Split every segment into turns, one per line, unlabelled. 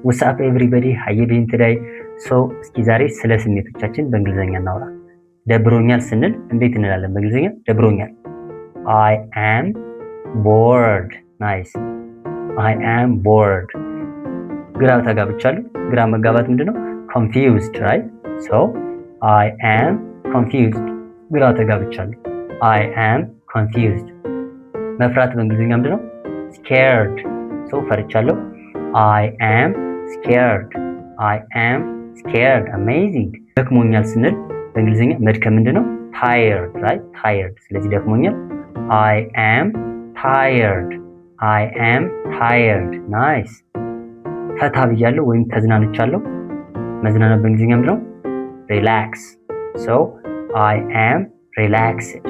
What's up everybody? How you doing today? So እስኪ ዛሬ ስለ ስሜቶቻችን በእንግሊዘኛ እናውራ። ደብሮኛል ስንል እንዴት እንላለን በእንግሊዘኛ? ደብሮኛል። I am bored. Nice. I am bored. ግራ ተጋብቻለሁ። ግራ መጋባት ምንድነው? Confused, right? So I am confused. ግራ ተጋብቻለሁ። I am confused. መፍራት በእንግሊዘኛ ምንድነው? Scared. So ፈርቻለሁ። I am scared. I am scared. Amazing. ደክሞኛል ስንል በእንግሊዘኛ መድከም ምንድነው? Tired, right? Tired. ስለዚህ ደክሞኛል። I am tired. I am tired. Nice. ፈታ ብያለሁ ወይም ተዝናንቻለሁ። መዝናናት በእንግሊዘኛ ምንድነው? Relax. So I am relaxed.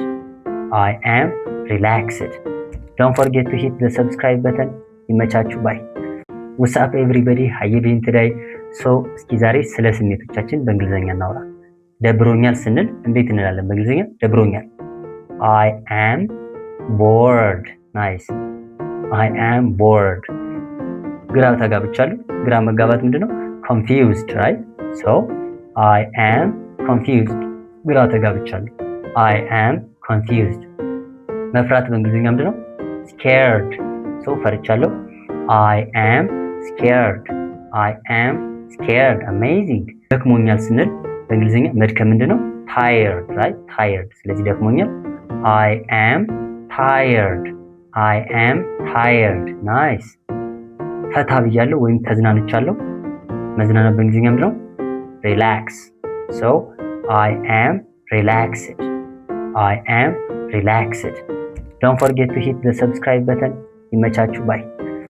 I am relaxed. Don't forget to hit the subscribe button. ይመቻችሁ ባይ። What's up everybody? How you doing today? So እስኪ ዛሬ ስለ ስሜቶቻችን በእንግሊዘኛ እናውራ። ደብሮኛል ስንል እንዴት እንላለን በእንግሊዘኛ? ደብሮኛል። I am bored. Nice. I am bored. ግራ ተጋብቻለሁ። ግራ መጋባት ምንድነው? Confused, right? So I am confused. ግራ ተጋብቻለሁ። I am confused. መፍራት በእንግሊዘኛ ምንድነው? Scared. So ፈርቻለሁ። I am scared. I am scared. Amazing. ደክሞኛል ስንል በእንግሊዘኛ መድከም ምንድነው? Tired, right? Tired. ስለዚህ ደክሞኛል። I am tired. I am tired. Nice. ፈታ ብያለሁ ወይም ተዝናንቻለሁ። መዝናናት በእንግሊዘኛ ምንድነው? Relax. So I am relaxed. I am relaxed. Don't forget to hit the subscribe button. ይመቻችሁ ባይ